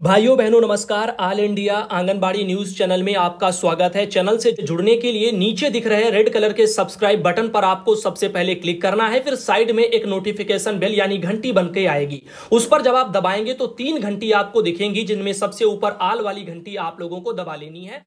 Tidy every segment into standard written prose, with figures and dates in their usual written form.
भाइयों बहनों नमस्कार। All India anganwadi news channel में आपका स्वागत है। चैनल से जुड़ने के लिए नीचे दिख रहे रेड कलर के सब्सक्राइब बटन पर आपको सबसे पहले क्लिक करना है। फिर साइड में एक नोटिफिकेशन बेल यानी घंटी बन के आएगी, उस पर जब आप दबाएंगे तो 3 घंटी आपको दिखेंगी, जिनमें सबसे ऊपर आल वाली घंटी आप लोगों को दबा लेनी है।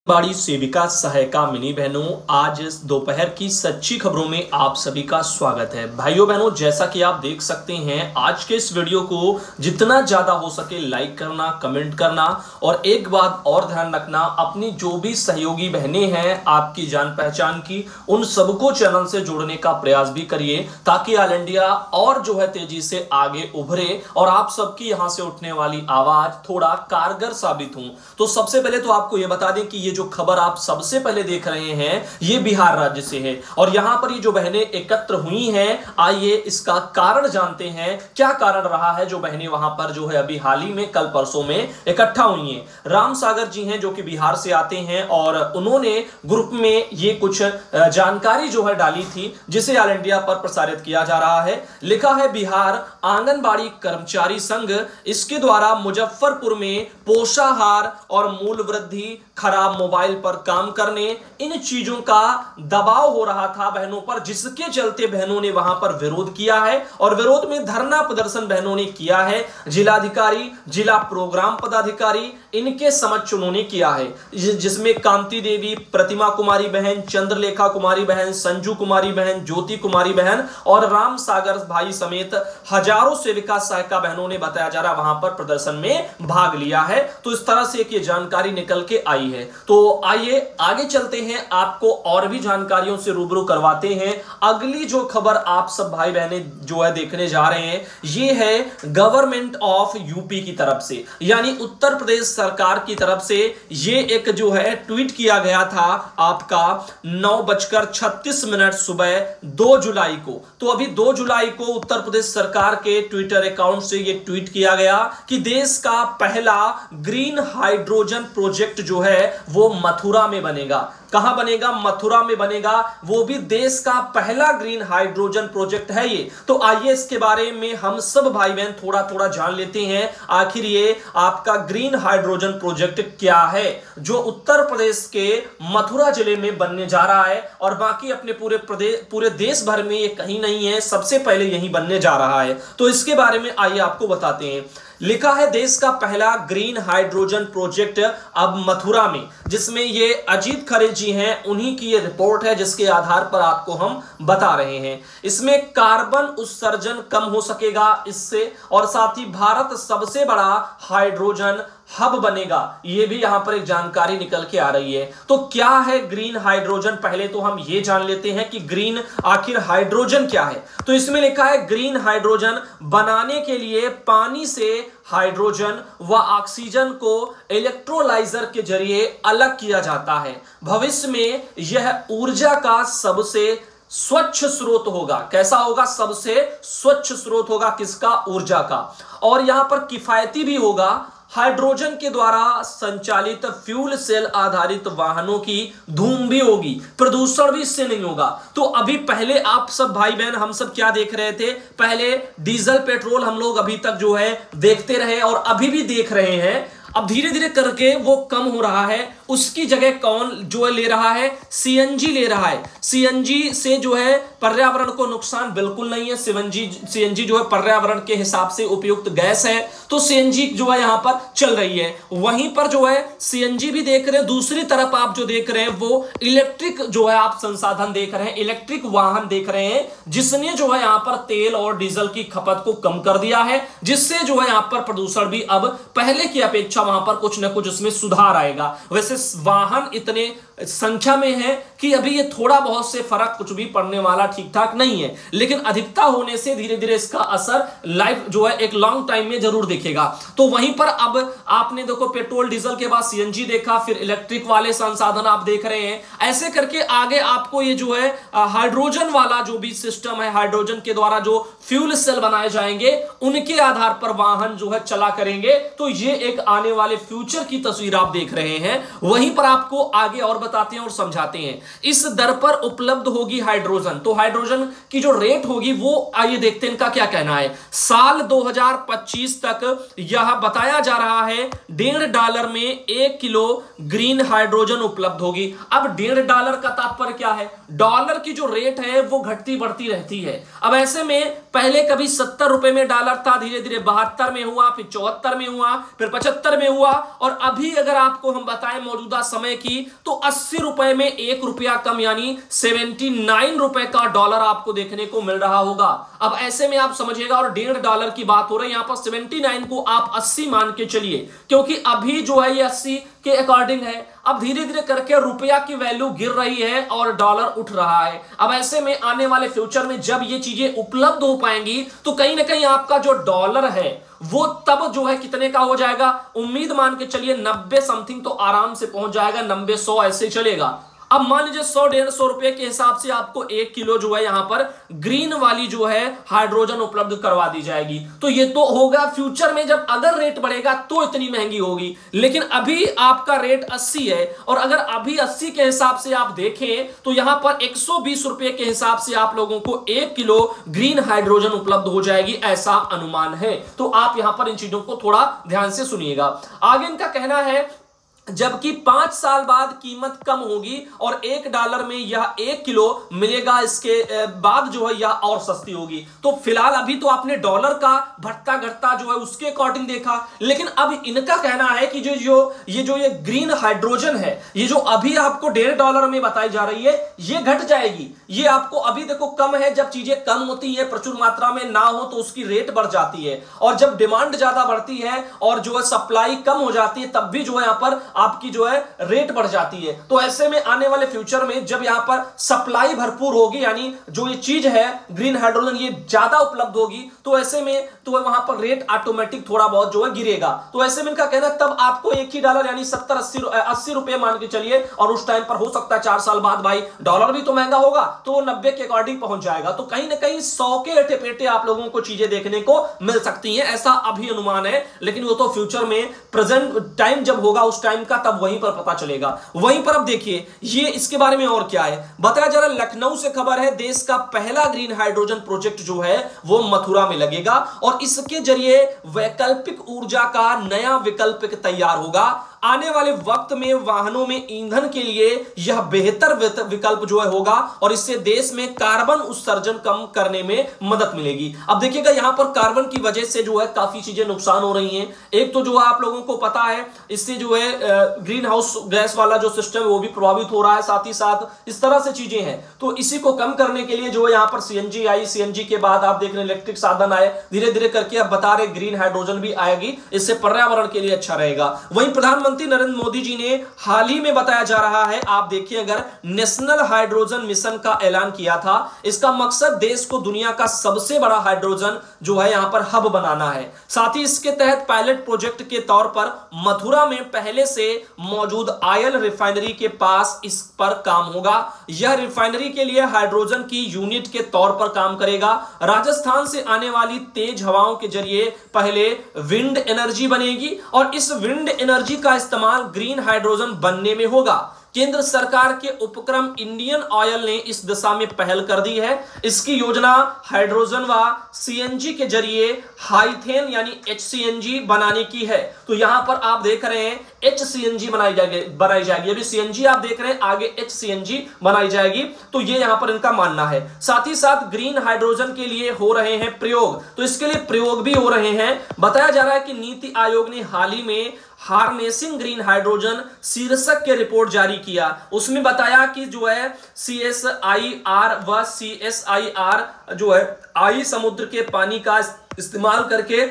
आंगनबाड़ी सेविका सहायिका मिनी बहनों, आज दोपहर की सच्ची खबरों में आप सभी का स्वागत है। भाइयों बहनों, जैसा कि आप देख सकते हैं, आज के इस वीडियो को जितना ज्यादा हो सके लाइक करना, कमेंट करना, और एक बात और ध्यान रखना, अपनी जो भी सहयोगी बहनें हैं आपकी जान पहचान की, उन सबको चैनल से जोड़ने का प्रयास भी करिए, ताकि ऑल इंडिया और जो है तेजी से आगे उभरे और आप सबकी यहां से उठने वाली आवाज थोड़ा कारगर साबित हो। तो सबसे पहले तो आपको यह बता दें कि ये जो खबर आप सबसे पहले देख रहे हैं ये बिहार राज्य से है, और यहां पर ये जो बहनें एकत्र हुई हैं, आइए इसका कारण जानते हैं। क्या कारण रहा है जो बहनें वहां पर जो है अभी हाल ही में कल परसों में इकट्ठा हुई हैं। राम सागर जी हैं जो कि बिहार से आते हैं, और उन्होंने ग्रुप में ये कुछ जानकारी जो है डाली थी, जिसे ऑल इंडिया पर प्रसारित किया जा रहा है। लिखा है बिहार आंगनबाड़ी कर्मचारी संघ, इसके द्वारा मुजफ्फरपुर में पोषाहार और मूल वृद्धि, खराब मोबाइल पर काम करने, इन चीजों का दबाव हो रहा था बहनों पर, जिसके चलते बहनों ने वहां पर विरोध किया है, और विरोध में धरना प्रदर्शन बहनों ने किया है। जिलाधिकारी, जिला प्रोग्राम पदाधिकारी, इनके समक्ष उन्होंने किया है, जिसमें कांति देवी, प्रतिमा कुमारी बहन, चंद्रलेखा कुमारी बहन, संजू कुमारी बहन, ज्योति कुमारी बहन और राम सागर भाई समेत हजारों सेविका सहायिका बहनों ने बताया जा रहा वहां पर प्रदर्शन में भाग लिया है। तो इस तरह से एक ये जानकारी निकल के आई है। तो आइए आगे चलते हैं, आपको और भी जानकारियों से रूबरू करवाते हैं। अगली जो खबर आप सब भाई बहनें जो है देखने जा रहे हैं, ये है गवर्नमेंट ऑफ यूपी की तरफ से, यानी उत्तर प्रदेश सरकार की तरफ से ये एक जो है ट्वीट किया गया था आपका 9:36 सुबह 2 जुलाई को। तो अभी 2 जुलाई को उत्तर प्रदेश सरकार के ट्विटर अकाउंट से ये ट्वीट किया गया कि देश का पहला ग्रीन हाइड्रोजन प्रोजेक्ट जो है वो मथुरा में बनेगा। कहां बनेगा? मथुरा में बनेगा, वो भी देश का पहला ग्रीन हाइड्रोजन प्रोजेक्ट है ये। तो आइए इसके बारे में हम सब भाई बहन थोड़ा थोड़ा जान लेते हैं, आखिर ये आपका ग्रीन हाइड्रोजन प्रोजेक्ट क्या है जो उत्तर प्रदेश के मथुरा जिले में बनने जा रहा है, और बाकी अपने पूरे देश भर में ये कहीं नहीं है, सबसे पहले यही बनने जा रहा है। तो इसके बारे में आइए आपको बताते हैं। लिखा है देश का पहला ग्रीन हाइड्रोजन प्रोजेक्ट अब मथुरा में, जिसमें ये अजीत खरे जी हैं, उन्हीं की ये रिपोर्ट है जिसके आधार पर आपको हम बता रहे हैं। इसमें कार्बन उत्सर्जन कम हो सकेगा इससे, और साथ ही भारत सबसे बड़ा हाइड्रोजन हब बनेगा, ये भी यहां पर एक जानकारी निकल के आ रही है। तो क्या है ग्रीन हाइड्रोजन? पहले तो हम ये जान लेते हैं कि ग्रीन आखिर हाइड्रोजन क्या है। तो इसमें लिखा है ग्रीन हाइड्रोजन बनाने के लिए पानी से हाइड्रोजन व ऑक्सीजन को इलेक्ट्रोलाइजर के जरिए अलग किया जाता है। भविष्य में यह ऊर्जा का सबसे स्वच्छ स्रोत होगा। कैसा होगा? सबसे स्वच्छ स्रोत होगा। किसका? ऊर्जा का। और यहां पर किफायती भी होगा। हाइड्रोजन के द्वारा संचालित फ्यूल सेल आधारित वाहनों की धूम भी होगी, प्रदूषण भी इससे नहीं होगा। तो अभी पहले आप सब भाई बहन हम सब क्या देख रहे थे? पहले डीजल पेट्रोल हम लोग अभी तक जो है देखते रहे और अभी भी देख रहे हैं। अब धीरे धीरे करके वो कम हो रहा है, उसकी जगह कौन जो है ले रहा है? सीएनजी ले रहा है। सीएनजी से जो है पर्यावरण को नुकसान बिल्कुल नहीं है। सीएनजी जो है पर्यावरण के हिसाब से उपयुक्त गैस है, तो सीएनजी जो है यहां पर चल रही है। वहीं पर जो है सीएनजी भी देख रहे हैं, दूसरी तरफ आप जो देख रहे हैं वो इलेक्ट्रिक जो है आप संसाधन देख रहे हैं, इलेक्ट्रिक वाहन देख रहे हैं, जिसने जो है यहां पर तेल और डीजल की खपत को कम कर दिया है, जिससे जो है यहां पर प्रदूषण भी अब पहले की अपेक्षा वहां पर कुछ ना कुछ उसमें सुधार आएगा। वैसे वाहन इतने संख्या में है कि अभी ये थोड़ा बहुत से फर्क कुछ भी पड़ने वाला ठीक ठाक नहीं है, लेकिन अधिकता होने से धीरे धीरे इसका असर लाइफ जो है एक लॉन्ग टाइम में जरूर दिखेगा। तो वहीं पर अब आपने देखो पेट्रोल डीजल के बाद सीएनजी देखा, फिर इलेक्ट्रिक वाले संसाधन आप देख रहे हैं। ऐसे करके आगे आपको ये जो है हाइड्रोजन वाला जो भी सिस्टम है, हाइड्रोजन के द्वारा जो फ्यूल सेल बनाए जाएंगे, उनके आधार पर वाहन जो है चला करेंगे। तो ये एक आने वाले फ्यूचर की तस्वीर आप देख रहे हैं। वहीं पर आपको आगे और बताते हैं और समझाते हैं। इस दर पर उपलब्ध होगी हाइड्रोजन, तो हाइड्रोजन की जो रेट होगी वो आइए देखते हैं इनका क्या कहना है। साल 2025 तक यह बताया जा रहा है $1.5 में 1 किलो ग्रीन हाइड्रोजन उपलब्ध होगी। अब $1.5 का तात्पर्य क्या है, डॉलर की जो रेट है वो घटती बढ़ती रहती है। अब ऐसे में पहले कभी 70 रुपए में डॉलर था, धीरे धीरे 72 में हुआ, फिर 74 में हुआ, फिर 75 में हुआ, और अभी अगर आपको हम बताएं मौजूदा समय की तो 80 रुपए में 1 रुपया कम यानी 79 रुपए का डॉलर आपको देखने को मिल रहा होगा। अब ऐसे में आप समझिएगा, और $1.5 की बात हो रही है यहां पर, 79 को आप 80 मान के चलिए, क्योंकि अभी जो है ये 80 के अकॉर्डिंग है। अब धीरे धीरे करके रुपया की वैल्यू गिर रही है और डॉलर उठ रहा है। अब ऐसे में आने वाले फ्यूचर में जब ये चीजें उपलब्ध हो पाएंगी तो कहीं ना कहीं आपका जो डॉलर है वो तब जो है कितने का हो जाएगा, उम्मीद मान के चलिए 90 समथिंग तो आराम से पहुंच जाएगा, 90-100 ऐसे चलेगा। अब मान लीजिए 100-150 रुपए के हिसाब से आपको 1 किलो जो है यहां पर ग्रीन वाली जो है हाइड्रोजन उपलब्ध करवा दी जाएगी। तो ये तो होगा फ्यूचर में, जब अगर रेट बढ़ेगा तो इतनी महंगी होगी, लेकिन अभी आपका रेट 80 है, और अगर अभी 80 के हिसाब से आप देखें तो यहां पर 120 रुपए के हिसाब से आप लोगों को 1 किलो ग्रीन हाइड्रोजन उपलब्ध हो जाएगी, ऐसा अनुमान है। तो आप यहां पर इन चीजों को थोड़ा ध्यान से सुनिएगा। आगे इनका कहना है जबकि 5 साल बाद कीमत कम होगी और $1 में यह 1 किलो मिलेगा, इसके बाद जो है यह और सस्ती होगी। तो फिलहाल अभी तो आपने डॉलर का बढ़ता घटता जो है उसके अकॉर्डिंग देखा, लेकिन अब इनका कहना है कि ये ग्रीन हाइड्रोजन है, ये जो अभी आपको $1.5 में बताई जा रही है ये घट जाएगी। ये आपको अभी देखो कम है, जब चीजें कम होती है, प्रचुर मात्रा में ना हो तो उसकी रेट बढ़ जाती है, और जब डिमांड ज्यादा बढ़ती है और जो है सप्लाई कम हो जाती है तब भी जो है यहां पर आपकी जो है रेट बढ़ जाती है। तो ऐसे में आने वाले फ्यूचर में जब यहां पर सप्लाई भरपूर होगी, यानी जो ये चीज है ग्रीन हाइड्रोजन ये ज्यादा उपलब्ध होगी, तो ऐसे में तो वहां पर रेट ऑटोमेटिक थोड़ा बहुत जो है गिरेगा। तो ऐसे में इनका कहना तब आपको $1 यानी 70-80 रुपए मान के चलिए, और उस टाइम पर हो सकता है 4 साल बाद भाई डॉलर भी तो महंगा होगा तो 90 के अकॉर्डिंग पहुंच जाएगा। तो कहीं ना कहीं 100 के एटे पेटे आप लोगों को चीजें देखने को मिल सकती हैं, ऐसा अभी अनुमान है, लेकिन वो तो फ्यूचर में प्रेजेंट टाइम जब होगा उस टाइम का तब वहीं पर पता चलेगा। वहीं पर अब देखिए ये इसके बारे में और क्या है बताया जा रहा है। लखनऊ से खबर है देश का पहला ग्रीन हाइड्रोजन प्रोजेक्ट जो है वो मथुरा में लगेगा, और इसके जरिए वैकल्पिक ऊर्जा का नया विकल्प तैयार होगा। आने वाले वक्त में वाहनों में ईंधन के लिए यह बेहतर विकल्प जो है होगा, और इससे देश में कार्बन उत्सर्जन कम करने में मदद मिलेगी। अब देखिएगा यहां पर कार्बन की वजह से जो है काफी चीजें नुकसान हो रही हैं। एक तो जो आप लोगों को पता है इससे जो है ग्रीन हाउस गैस वाला जो सिस्टम है वो भी प्रभावित हो रहा है, साथ ही साथ इस तरह से चीजें हैं। तो इसी को कम करने के लिए जो है यहां पर सीएनजी आई, सीएनजी के बाद आप देख रहे हैं इलेक्ट्रिक साधन आए, धीरे धीरे करके अब बता रहे ग्रीन हाइड्रोजन भी आएगी, इससे पर्यावरण के लिए अच्छा रहेगा। वहीं प्रधानमंत्री नरेंद्र मोदी जी ने हाल ही में बताया जा रहा है, आप देखिए अगर नेशनल हाइड्रोजन मिशन का ऐलान किया था। इसका मकसद देश को दुनिया का सबसे बड़ा हाइड्रोजन जो है यहां पर हब बनाना है। साथ ही इसके तहत पायलट प्रोजेक्ट के तौर पर मथुरा में पहले से मौजूद ऑयल रिफाइनरी के पास इस पर काम होगा। यह रिफाइनरी के लिए हाइड्रोजन की यूनिट के तौर पर काम करेगा। राजस्थान से आने वाली तेज हवाओं के जरिए पहले विंड एनर्जी बनेगी, और इस विंड एनर्जी का इस्तेमाल ग्रीन हाइड्रोजन बनने में होगा। केंद्र सरकार के उपक्रम इंडियन ऑयल ने इस दिशा में पहल कर दी है। इसकी योजना हाइड्रोजन व सीएनजी के जरिए हाइथेन यानी HCNG बनाने की है। तो यहां पर आप देख रहे हैं HCNG बनाई जाएगी। अभी सीएनजी आप देख रहे हैं, आगे HCNG बनाई जाएगी। तो ये यहां पर इनका मानना है। साथ ही साथ ग्रीन हाइड्रोजन के लिए हो रहे हैं प्रयोग, तो इसके लिए प्रयोग भी हो रहे हैं। बताया जा रहा है कि नीति आयोग ने हाल ही में हार्नेसिंग ग्रीन हाइड्रोजन शीर्षक के रिपोर्ट जारी किया। उसमें बताया कि जो है CSIR व CSIR जो है आई समुद्र के पानी का इस्तेमाल करके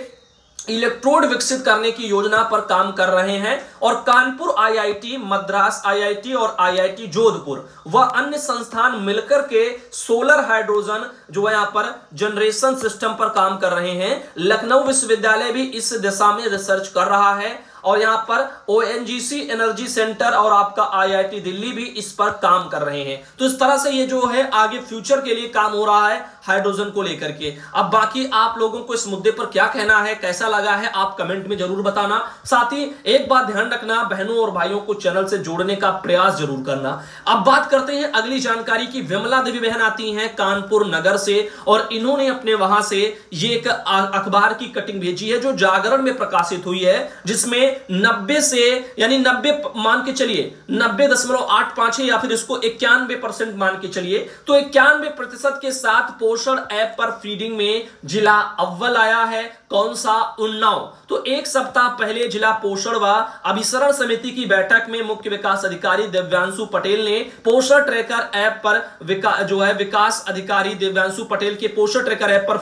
इलेक्ट्रोड विकसित करने की योजना पर काम कर रहे हैं, और कानपुर IIT, मद्रास IIT और IIT जोधपुर व अन्य संस्थान मिलकर के सोलर हाइड्रोजन जो है यहां पर जनरेशन सिस्टम पर काम कर रहे हैं। लखनऊ विश्वविद्यालय भी इस दिशा में रिसर्च कर रहा है, और यहां पर ONGC एनर्जी सेंटर और आपका IIT दिल्ली भी इस पर काम कर रहे हैं। तो इस तरह से ये जो है आगे फ्यूचर के लिए काम हो रहा है हाइड्रोजन को लेकर के। अब बाकी आप लोगों को इस मुद्दे पर क्या कहना है, कैसा लगा है आप कमेंट में जरूर बताना। साथ ही एक बात ध्यान रखना, बहनों और भाइयों को चैनल से जोड़ने का प्रयास जरूर करना। अब बात करते हैं अगली जानकारी की। विमला देवी बहन आती हैं कानपुर नगर से और इन्होंने अपने वहां से ये एक अखबार की कटिंग भेजी है जो जागरण में प्रकाशित हुई है, जिसमें 90 से यानी 90 मान के चलिए 90.85 है या फिर इसको 91% मान के चलिए, तो 91% के साथ पोषण ऐप पर फीडिंग में जिला अव्वल आया है। कौन सा? उन्नाव। तो एक सप्ताह पहले जिला पोषण व अभिसरण समिति की बैठक में मुख्य विकास अधिकारी दिव्यांशु पटेल ने पोषण ट्रैकर ऐप पर विकास अधिकारी दिव्यांशु पटेल के पोषण ट्रैकर ऐप पर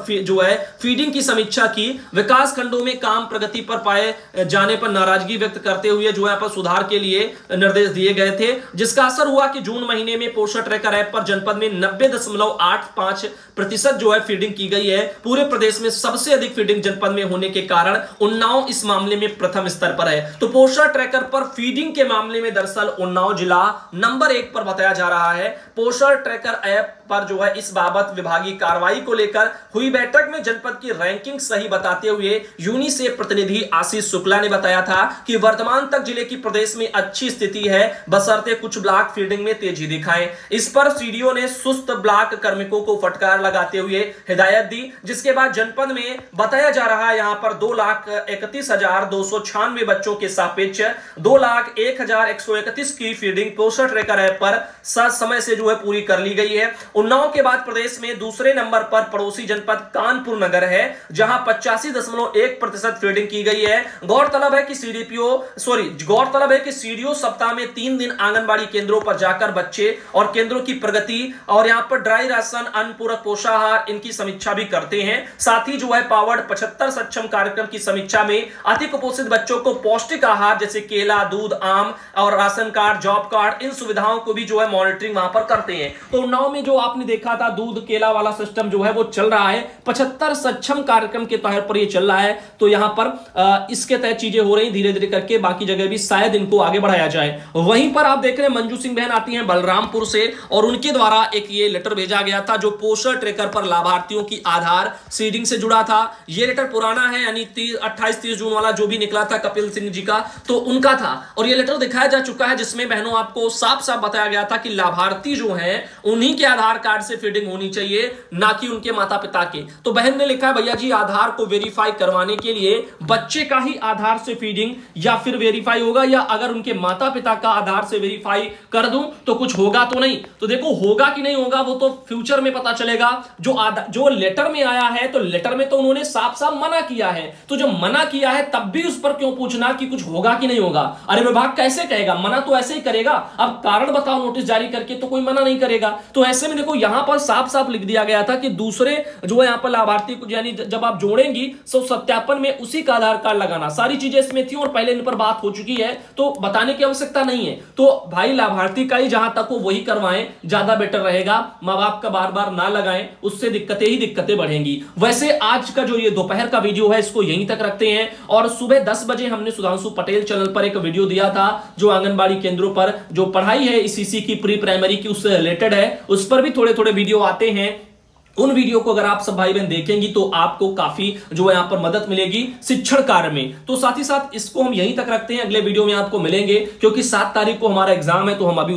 फीडिंग की समीक्षा की। विकास खंडों में काम प्रगति पर पाए जाने पर नाराजगी व्यक्त करते हुए पर सुधार के लिए निर्देश दिए गए थे, जिसका असर हुआ कि जून महीने में पोषण ट्रैकर ऐप पर जनपद में 90.85% फीडिंग की गई है। पूरे प्रदेश में सबसे अधिक फीडिंग जनपद में होने के कारण उन्नाव इस मामले में प्रथम स्तर पर है। तो पोषण ट्रैकर पर फीडिंग के मामले में दरअसल उन्नाव जिला नंबर 1 पर बताया जा रहा है। पोषण ट्रैकर ऐप पर इस बाबत विभागीय कार्रवाई को लेकर हुई बैठक में जनपद की रैंकिंग सही बताते हुए यूनिसेफ प्रतिनिधि आशीष शुक्ला ने बताया था कि वर्तमान तक जिले की प्रदेश में अच्छी स्थिति है, बशर्ते कुछ ब्लॉक फीडिंग में तेजी दिखाएं। इस पर सीडीओ ने सुस्त ब्लॉक कार्मिकों को फटकार लगाते हुए हिदायत दी, जिसके बाद जनपद में बताया जा रहा है यहां पर 2,31,296 बच्चों के सापेक्ष 2,01,131 की फीडिंग पोषण ट्रैकर ऐप पर समय से पूरी कर ली गई है। उन्नाव के बाद प्रदेश में दूसरे नंबर पर पड़ोसी जनपद कानपुर नगर है, जहां 85.1% फीडिंग की गई है। गौरतलब है कि सीडीओ सप्ताह में 3 दिन आंगनबाड़ी केंद्रों पर जाकर बच्चे और केंद्रों की प्रगति और यहां पर ड्राई राशन, अन्न पोषाहार इनकी समीक्षा भी करते हैं। साथ ही पावर्ड 75 सक्षम कार्यक्रम की समीक्षा में अति कुपोषित बच्चों को पौष्टिक आहार जैसे केला, दूध, आम और राशन कार्ड, जॉब कार्ड, इन सुविधाओं को भी मॉनिटरिंग वहां पर करते हैं। तो उन्नाव में जो आपने देखा था दूध केला वाला सिस्टम वो चल रहा है, 75 सक्षम कार्यक्रम के तहत पर ये चल रहा है। तो यहां पर इसके तहत चीजें हो रही धीरे धीरे करके, बाकी जगह भी शायद इनको आगे बढ़ाया जाए। वहीं पर आप देख रहे हैं मंजू सिंह बहन आती हैं बलरामपुर से और उनके द्वारा एक ये लेटर भेजा गया था जो पोषण ट्रैकर पर लाभार्थियों की आधार सीडिंग से जुड़ा था। ये लेटर पुराना है, यानी 28-30 जून वाला जो भी निकला था कपिल सिंह जी का, तो उनका था। और ये लेटर दिखाया जा चुका है जिसमें बहनों आपको साफ साफ बताया गया था कि लाभार्थी जो है उन्हीं के आधार कार्ड से फीडिंग होनी चाहिए, ना कि उनके माता पिता के। तो बहन ने लिखा है भैया जी आधार को वेरीफाई करवाने के लिए बच्चे का ही आधार से फीडिंग या फिर वेरीफाई होगा, या अगर उनके माता पिता का आधार से वेरीफाई कर दूं तो कुछ होगा तो नहीं। तो देखो होगा कि नहीं होगा वो तो फ्यूचर में पता चलेगा। जो लेटर में आया है तो लेटर में तो उन्होंने साफ साफ मना किया है, तो जो मना किया है तब भी उस पर क्यों पूछना कि कुछ होगा कि नहीं होगा। अरे विभाग कैसे कहेगा, मना तो ऐसे ही करेगा। अब कारण बताओ नोटिस जारी करके तो कोई मना नहीं करेगा। तो ऐसे में देखो यहां पर साफ साफ लिख दिया गया था कि दूसरे यहां पर लाभार्थी को यानी जब आप जोड़ेंगी तो सत्यापन में उसी का आधार कार्ड लगाना, सारी चीजें इसमें थी और पहले इन पर बात हो चुकी है तो बताने की आवश्यकता नहीं है। तो भाई लाभार्थी का ही जहां तक हो वही करवाएं, ज्यादा बेटर रहेगा। मां बाप का बार बार ना लगाएं, उससे दिक्कतें बढ़ेंगी। वैसे आज का जो ये दोपहर का वीडियो है इसको यहीं तक रखते हैं, और सुबह 10 बजे हमने सुधांशु पटेल चैनल पर एक वीडियो दिया था जो आंगनबाड़ी केंद्रों पर जो पढ़ाई है ईसीसी की प्री प्राइमरी की उससे रिलेटेड है, उस पर भी थोड़े थोड़े वीडियो आते हैं। उन वीडियो को अगर आप सब भाई बहन देखेंगी तो आपको काफी यहां पर मदद मिलेगी शिक्षण कार्य में। तो साथ ही साथ इसको हम यहीं तक रखते हैं, अगले वीडियो में आपको मिलेंगे क्योंकि 7 तारीख को हमारा एग्जाम है तो हम अभी